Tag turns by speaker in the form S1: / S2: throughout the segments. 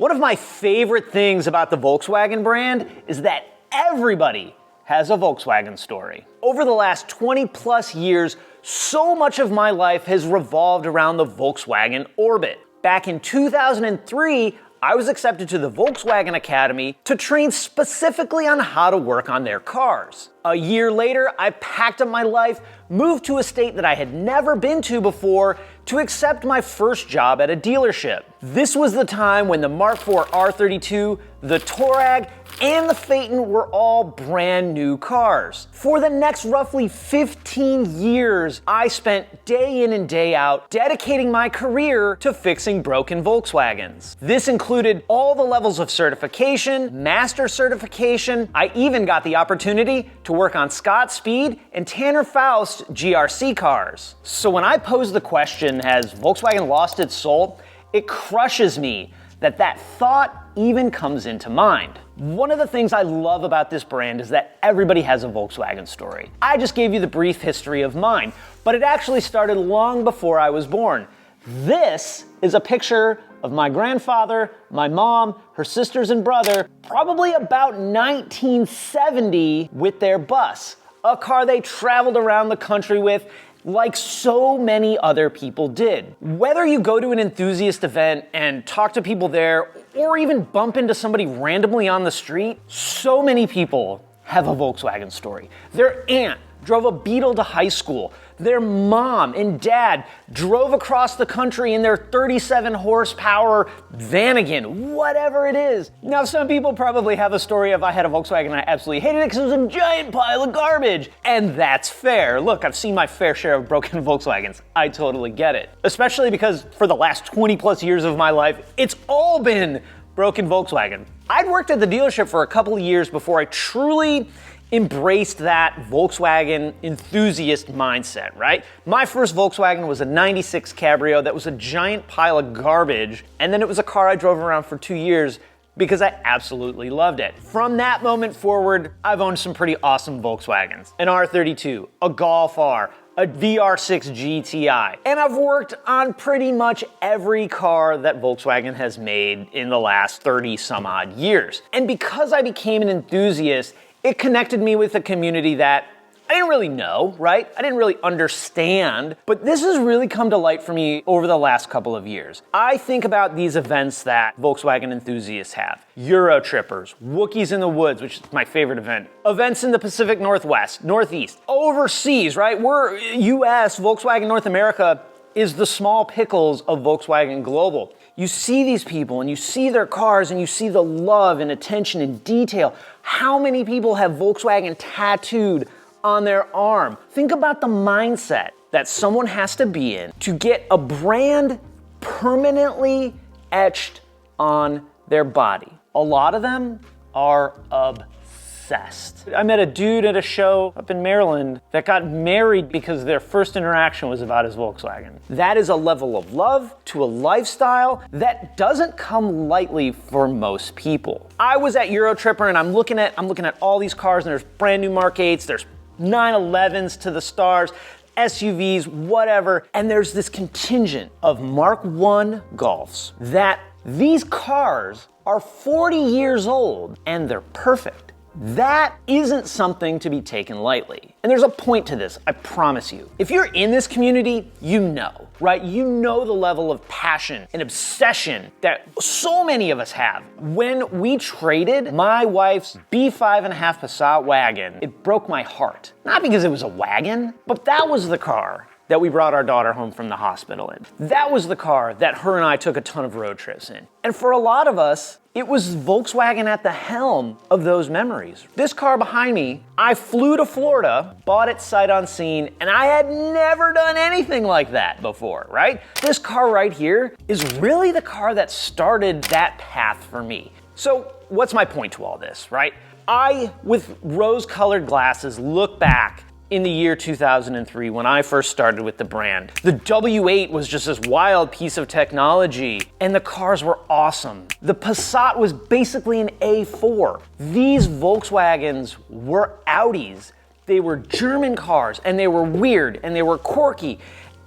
S1: One of my favorite things about the Volkswagen brand is that everybody has a Volkswagen story. Over the last 20 plus years, so much of my life has revolved around the Volkswagen orbit. Back in 2003, I was accepted to the Volkswagen Academy to train specifically on how to work on their cars. A year later, I packed up my life, moved to a state that I had never been to before to accept my first job at a dealership. This was the time when the MK4 R32, the Touareg, and the Phaeton were all brand new cars. For the next roughly 15 years, I spent day in and day out dedicating my career to fixing broken Volkswagens. This included all the levels of certification, master certification. I even got the opportunity to work on Scott Speed and Tanner Faust's GRC cars. So when I pose the question, has Volkswagen lost its soul? It crushes me that thought even comes into mind. One of the things I love about this brand is that everybody has a Volkswagen story. I just gave you the brief history of mine, but it actually started long before I was born. This is a picture of my grandfather, my mom, her sisters and brother, probably about 1970 with their bus, a car they traveled around the country with like so many other people did. Whether you go to an enthusiast event and talk to people there, or even bump into somebody randomly on the street, so many people have a Volkswagen story. Their aunt drove a Beetle to high school. Their mom and dad drove across the country in their 37 horsepower Vanagon, whatever it is. Now, some people probably have a story of I had a Volkswagen and I absolutely hated it because it was a giant pile of garbage. And that's fair. Look, I've seen my fair share of broken Volkswagens. I totally get it. Especially because for the last 20 plus years of my life, it's all been broken Volkswagen. I'd worked at the dealership for a couple of years before I truly embraced that Volkswagen enthusiast mindset, right? My first Volkswagen was a 96 Cabrio that was a giant pile of garbage, and then it was a car I drove around for 2 years because I absolutely loved it. From that moment forward, I've owned some pretty awesome Volkswagens. An R32, a Golf R, a VR6 GTI, and I've worked on pretty much every car that Volkswagen has made in the last 30 some odd years. And because I became an enthusiast, it connected me with a community that I didn't really know, right? I didn't really understand, but this has really come to light for me over the last couple of years. I think about these events that Volkswagen enthusiasts have. Euro Trippers, Wookiees in the Woods, which is my favorite event. Events in the Pacific Northwest, Northeast, overseas, right? We're US, Volkswagen North America is the small pickles of Volkswagen Global. You see these people and you see their cars and you see the love and attention and detail. How many people have Volkswagen tattooed on their arm? Think about the mindset that someone has to be in to get a brand permanently etched on their body. A lot of them are obsessed. I met a dude at a show up in Maryland that got married because their first interaction was about his Volkswagen. That is a level of love to a lifestyle that doesn't come lightly for most people. I was at Euro Tripper and I'm looking at all these cars, and there's brand new Mark 8s, there's 911s to the stars, SUVs, whatever, and there's this contingent of Mark 1 Golfs that these cars are 40 years old and they're perfect. That isn't something to be taken lightly. And there's a point to this, I promise you. If you're in this community, you know, right? You know the level of passion and obsession that so many of us have. When we traded my wife's B5.5 Passat wagon, it broke my heart. Not because it was a wagon, but that was the car that we brought our daughter home from the hospital in. That was the car that her and I took a ton of road trips in. And for a lot of us, it was Volkswagen at the helm of those memories. This car behind me, I flew to Florida, bought it sight unseen, and I had never done anything like that before, right? This car right here is really the car that started that path for me. So what's my point to all this, right? I, with rose-colored glasses, look back in the year 2003 when I first started with the brand. The W8 was just this wild piece of technology and the cars were awesome. The Passat was basically an A4. These Volkswagens were Audis. They were German cars and they were weird and they were quirky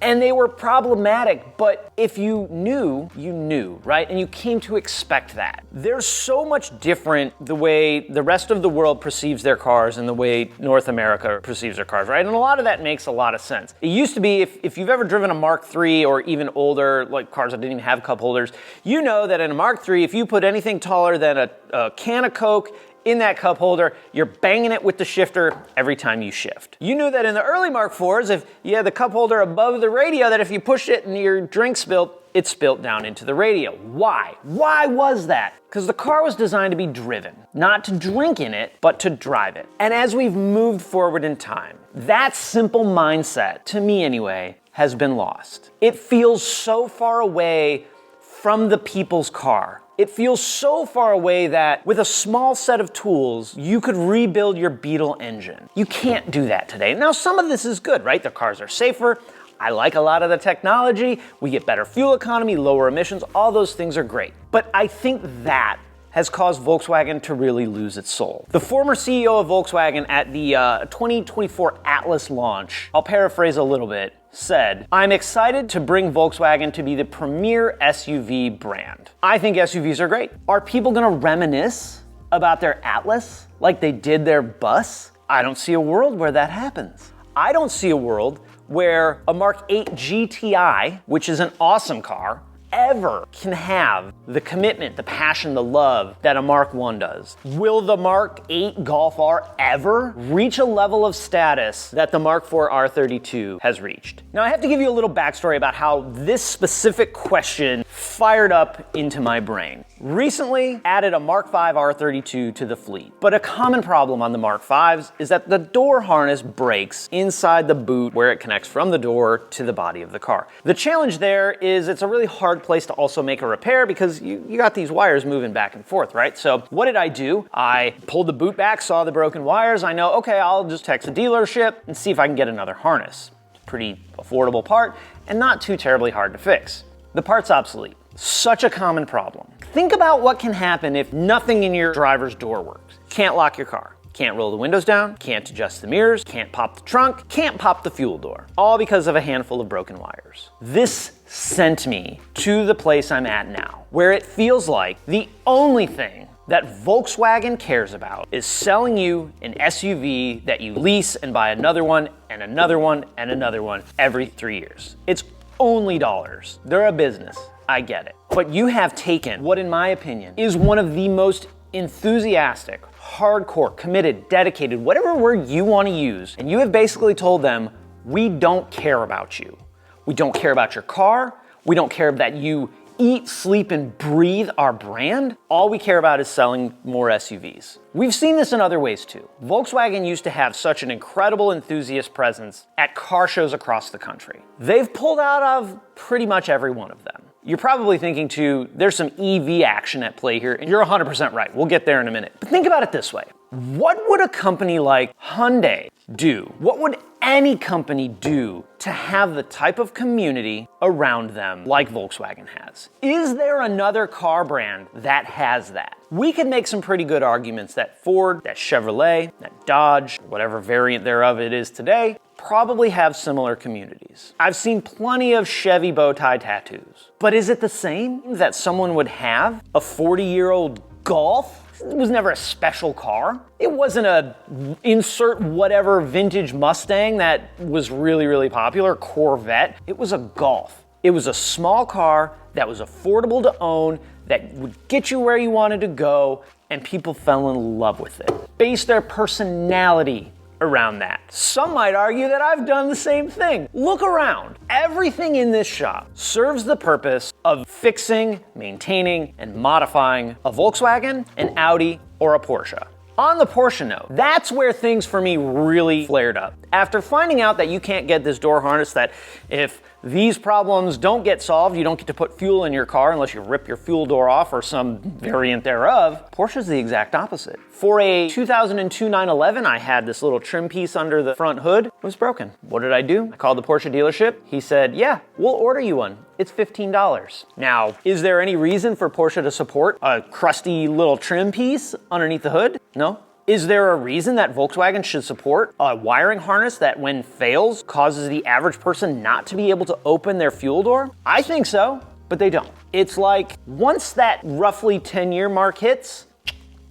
S1: and they were problematic, but if you knew, you knew, right? And you came to expect that. There's so much different the way the rest of the world perceives their cars and the way North America perceives their cars, right? And a lot of that makes a lot of sense. It used to be, if you've ever driven a Mark III or even older, like cars that didn't even have cup holders, you know that in a Mark III, if you put anything taller than a can of Coke in that cup holder, you're banging it with the shifter every time you shift. You knew that in the early Mark IVs, if you had the cup holder above the radio, that if you pushed it and your drink spilled, it spilt down into the radio. Why? Why was that? Because the car was designed to be driven, not to drink in it, but to drive it. And as we've moved forward in time, that simple mindset, to me anyway, has been lost. It feels so far away from the people's car. It feels so far away that with a small set of tools, you could rebuild your Beetle engine. You can't do that today. Now, some of this is good, right? The cars are safer. I like a lot of the technology. We get better fuel economy, lower emissions. All those things are great. But I think that has caused Volkswagen to really lose its soul. The former CEO of Volkswagen at the 2024 Atlas launch, I'll paraphrase a little bit, said, "I'm excited to bring Volkswagen to be the premier SUV brand. I think SUVs are great. Are people gonna reminisce about their Atlas like they did their bus? I don't see a world where that happens. I don't see a world where a Mark 8 GTI, which is an awesome car, ever can have the commitment, the passion, the love that a Mark 1 does. Will the Mark 8 Golf R ever reach a level of status that the Mark 4 R32 has reached?" Now I have to give you a little backstory about how this specific question fired up into my brain. Recently added a Mark 5 R32 to the fleet, but a common problem on the Mark 5s is that the door harness breaks inside the boot where it connects from the door to the body of the car. The challenge there is it's a really hard place to also make a repair because you got these wires moving back and forth, right? So what did I do? I pulled the boot back, saw the broken wires. I know, okay, I'll just text the dealership and see if I can get another harness. It's a pretty affordable part and not too terribly hard to fix. The part's obsolete. Such a common problem. Think about what can happen if nothing in your driver's door works. Can't lock your car. Can't roll the windows down, can't adjust the mirrors, can't pop the trunk, can't pop the fuel door. All because of a handful of broken wires. This sent me to the place I'm at now, where it feels like the only thing that Volkswagen cares about is selling you an SUV that you lease and buy another one and another one and another one every 3 years. It's only dollars. They're a business. I get it. But you have taken what, in my opinion, is one of the most enthusiastic, hardcore, committed, dedicated, whatever word you want to use, and you have basically told them, we don't care about you. We don't care about your car. We don't care that you eat, sleep, and breathe our brand. All we care about is selling more SUVs. We've seen this in other ways too. Volkswagen used to have such an incredible enthusiast presence at car shows across the country. They've pulled out of pretty much every one of them. You're probably thinking too, there's some EV action at play here, and you're 100% right. We'll get there in a minute. But think about it this way. What would a company like Hyundai do? What would any company do to have the type of community around them like Volkswagen has? Is there another car brand that has that? We could make some pretty good arguments that Ford, that Chevrolet, that Dodge, whatever variant thereof it is today, probably have similar communities. I've seen plenty of Chevy bow tie tattoos. But is it the same that someone would have a 40-year-old Golf? It was never a special car. It wasn't a insert whatever vintage Mustang that was really, really popular, Corvette. It was a Golf. It was a small car that was affordable to own, that would get you where you wanted to go, and people fell in love with it. Based their personality around that. Some might argue that I've done the same thing. Look around. Everything in this shop serves the purpose of fixing, maintaining, and modifying a Volkswagen, an Audi, or a Porsche. On the Porsche note, that's where things for me really flared up. After finding out that you can't get this door harness, that if these problems don't get solved, you don't get to put fuel in your car unless you rip your fuel door off or some variant thereof, Porsche's the exact opposite. For a 2002 911, I had this little trim piece under the front hood. It was broken. What did I do? I called the Porsche dealership. He said, yeah, we'll order you one. It's $15. Now, is there any reason for Porsche to support a crusty little trim piece underneath the hood? No. Is there a reason that Volkswagen should support a wiring harness that when fails causes the average person not to be able to open their fuel door? I think so, but they don't. It's like once that roughly 10-year mark hits,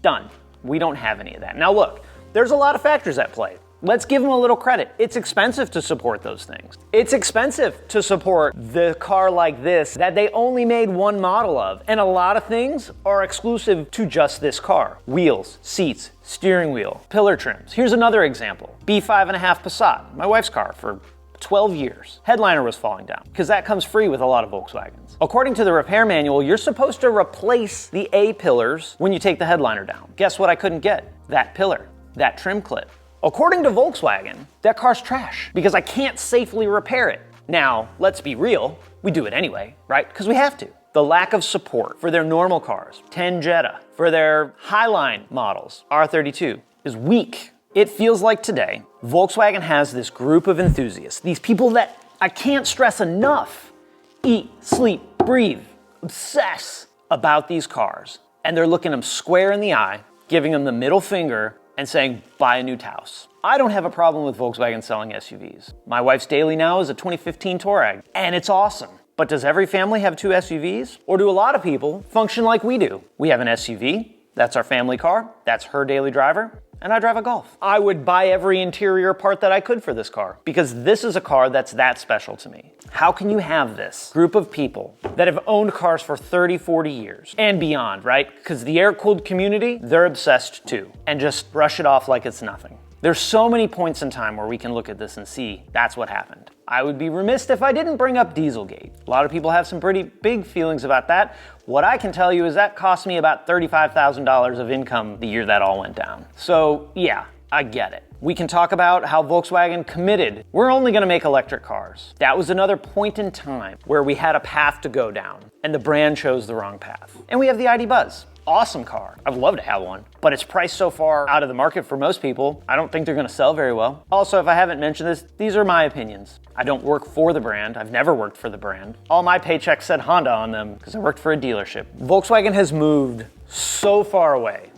S1: done. We don't have any of that. Now look, there's a lot of factors at play. Let's give them a little credit. It's expensive to support those things. It's expensive to support the car like this that they only made one model of. And a lot of things are exclusive to just this car. Wheels, seats, steering wheel, pillar trims. Here's another example. B5.5 Passat, my wife's car for 12 years. Headliner was falling down because that comes free with a lot of Volkswagens. According to the repair manual, you're supposed to replace the A pillars when you take the headliner down. Guess what I couldn't get? That pillar, that trim clip. According to Volkswagen, that car's trash because I can't safely repair it. Now, let's be real, we do it anyway, right? Because we have to. The lack of support for their normal cars, 10 Jetta, for their Highline models, R32, is weak. It feels like today, Volkswagen has this group of enthusiasts, these people that I can't stress enough, eat, sleep, breathe, obsess about these cars. And they're looking them square in the eye, giving them the middle finger, and saying, buy a new Taos. I don't have a problem with Volkswagen selling SUVs. My wife's daily now is a 2015 Touareg, and it's awesome. But does every family have two SUVs? Or do a lot of people function like we do? We have an SUV, that's our family car, that's her daily driver, and I drive a Golf. I would buy every interior part that I could for this car because this is a car that's that special to me. How can you have this group of people that have owned cars for 30, 40 years and beyond, right? Because the air-cooled community, they're obsessed too, and just brush it off like it's nothing. There's so many points in time where we can look at this and see that's what happened. I would be remiss if I didn't bring up Dieselgate. A lot of people have some pretty big feelings about that. What I can tell you is that cost me about $35,000 of income the year that all went down. So yeah, I get it. We can talk about how Volkswagen committed, we're only gonna make electric cars. That was another point in time where we had a path to go down and the brand chose the wrong path. And we have the ID Buzz. Awesome car. I'd love to have one, but it's priced so far out of the market for most people, I don't think they're gonna sell very well. Also, if I haven't mentioned this, these are my opinions. I don't work for the brand. I've never worked for the brand. All my paychecks said Honda on them because I worked for a dealership. Volkswagen has moved so far away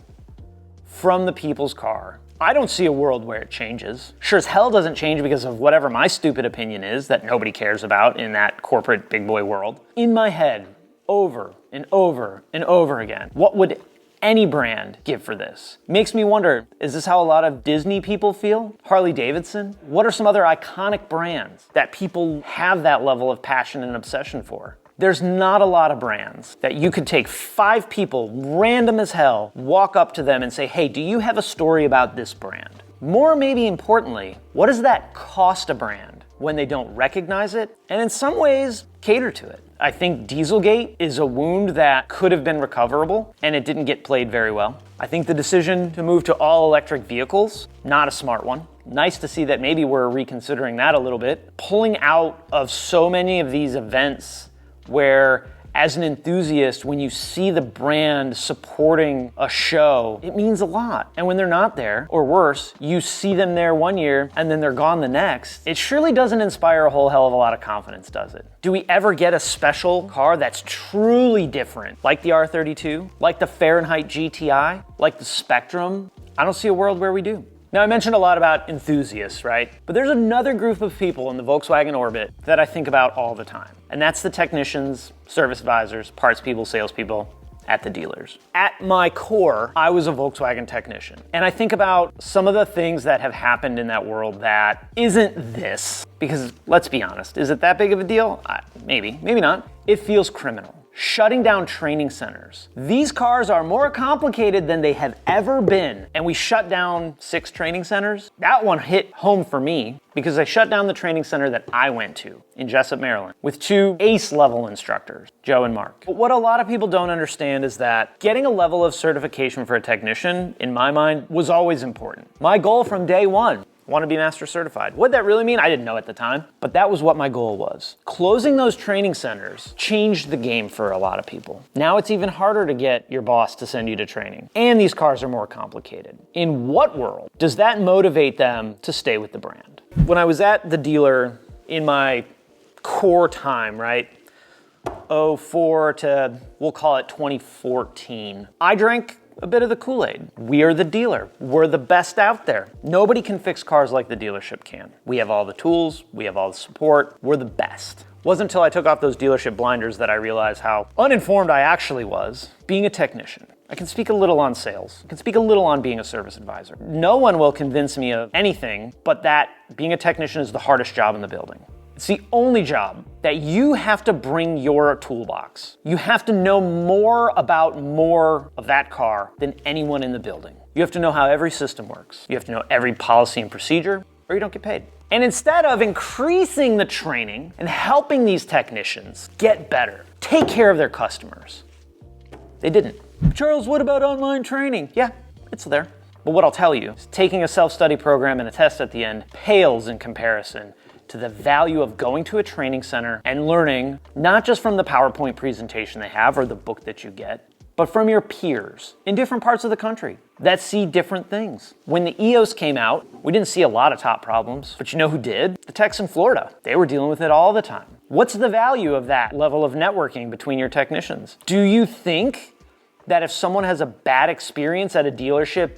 S1: from the people's car. I don't see a world where it changes. Sure as hell doesn't change because of whatever my stupid opinion is that nobody cares about in that corporate big boy world. In my head, over and over and over again, what would any brand give for this? Makes me wonder, is this how a lot of Disney people feel? Harley Davidson? What are some other iconic brands that people have that level of passion and obsession for? There's not a lot of brands that you could take 5 people, random as hell, walk up to them and say, hey, do you have a story about this brand? More maybe importantly, what does that cost a brand when they don't recognize it? And in some ways, cater to it. I think Dieselgate is a wound that could have been recoverable, and it didn't get played very well. I think the decision to move to all electric vehicles, not a smart one. Nice to see that maybe we're reconsidering that a little bit. Pulling out of so many of these events where, as an enthusiast, when you see the brand supporting a show, it means a lot. And when they're not there, or worse, you see them there one year and then they're gone the next, it surely doesn't inspire a whole hell of a lot of confidence, does it? Do we ever get a special car that's truly different, like the R32, like the Fahrenheit GTI, like the Spectrum? I don't see a world where we do. Now, I mentioned a lot about enthusiasts, right? But there's another group of people in the Volkswagen orbit that I think about all the time. And that's the technicians, service advisors, parts people, salespeople at the dealers. At my core, I was a Volkswagen technician. And I think about some of the things that have happened in that world that isn't this. Because let's be honest, is it that big of a deal? Maybe, maybe not. It feels criminal. Shutting down training centers. These cars are more complicated than they have ever been, and we shut down 6 training centers. That one hit home for me because I shut down the training center that I went to in Jessup, Maryland, with 2 ace level instructors, Joe and Mark. But what a lot of people don't understand is that getting a level of certification for a technician, in my mind, was always important. My goal from day one, want to be master certified. What'd that really mean? I didn't know at the time, but that was what my goal was. Closing those training centers changed the game for a lot of people. Now it's even harder to get your boss to send you to training. And these cars are more complicated. In what world does that motivate them to stay with the brand? When I was at the dealer in my core time, right? 04 to, we'll call it 2014. I drank a bit of the Kool-Aid. We are the dealer. We're the best out there. Nobody can fix cars like the dealership can. We have all the tools, we have all the support, we're the best. It wasn't until I took off those dealership blinders that I realized how uninformed I actually was being a technician. I can speak a little on sales. I can speak a little on being a service advisor. No one will convince me of anything but that being a technician is the hardest job in the building. It's the only job that you have to bring your toolbox. You have to know more about more of that car than anyone in the building. You have to know how every system works. You have to know every policy and procedure, or you don't get paid. And instead of increasing the training and helping these technicians get better, take care of their customers, they didn't. Charles, what about online training? Yeah, it's there. But what I'll tell you is taking a self-study program and a test at the end pales in comparison to the value of going to a training center and learning not just from the PowerPoint presentation they have or the book that you get, but from your peers in different parts of the country that see different things. When the EOS came out, we didn't see a lot of top problems, but you know who did? The techs in Florida. They were dealing with it all the time. What's the value of that level of networking between your technicians? Do you think that if someone has a bad experience at a dealership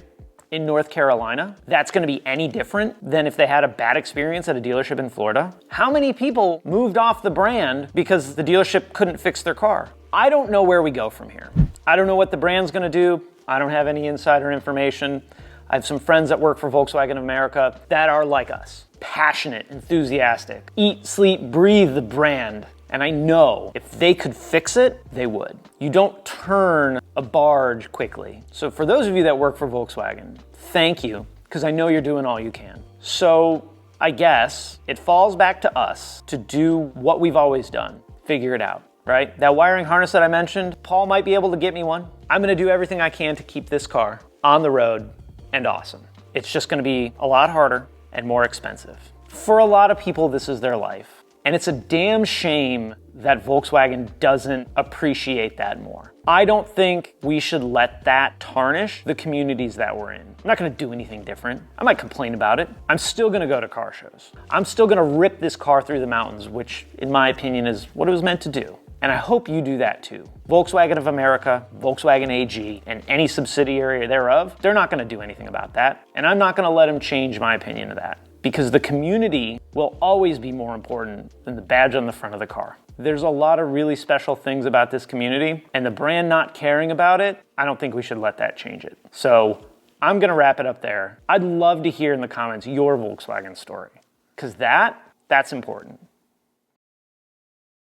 S1: in North Carolina, that's gonna be any different than if they had a bad experience at a dealership in Florida? How many people moved off the brand because the dealership couldn't fix their car? I don't know where we go from here. I don't know what the brand's gonna do. I don't have any insider information. I have some friends that work for Volkswagen of America that are like us, passionate, enthusiastic, eat, sleep, breathe the brand. And I know if they could fix it, they would. You don't turn a barge quickly. So for those of you that work for Volkswagen, thank you, because I know you're doing all you can. So I guess it falls back to us to do what we've always done, figure it out, right? That wiring harness that I mentioned, Paul might be able to get me one. I'm gonna do everything I can to keep this car on the road and awesome. It's just gonna be a lot harder and more expensive. For a lot of people, this is their life. And it's a damn shame that Volkswagen doesn't appreciate that more. I don't think we should let that tarnish the communities that we're in. I'm not gonna do anything different. I might complain about it. I'm still gonna go to car shows. I'm still gonna rip this car through the mountains, which in my opinion is what it was meant to do. And I hope you do that too. Volkswagen of America, Volkswagen AG, and any subsidiary thereof, they're not gonna do anything about that. And I'm not gonna let them change my opinion of that, because the community will always be more important than the badge on the front of the car. There's a lot of really special things about this community, and the brand not caring about it, I don't think we should let that change it. So I'm gonna wrap it up there. I'd love to hear in the comments your Volkswagen story, because that's important.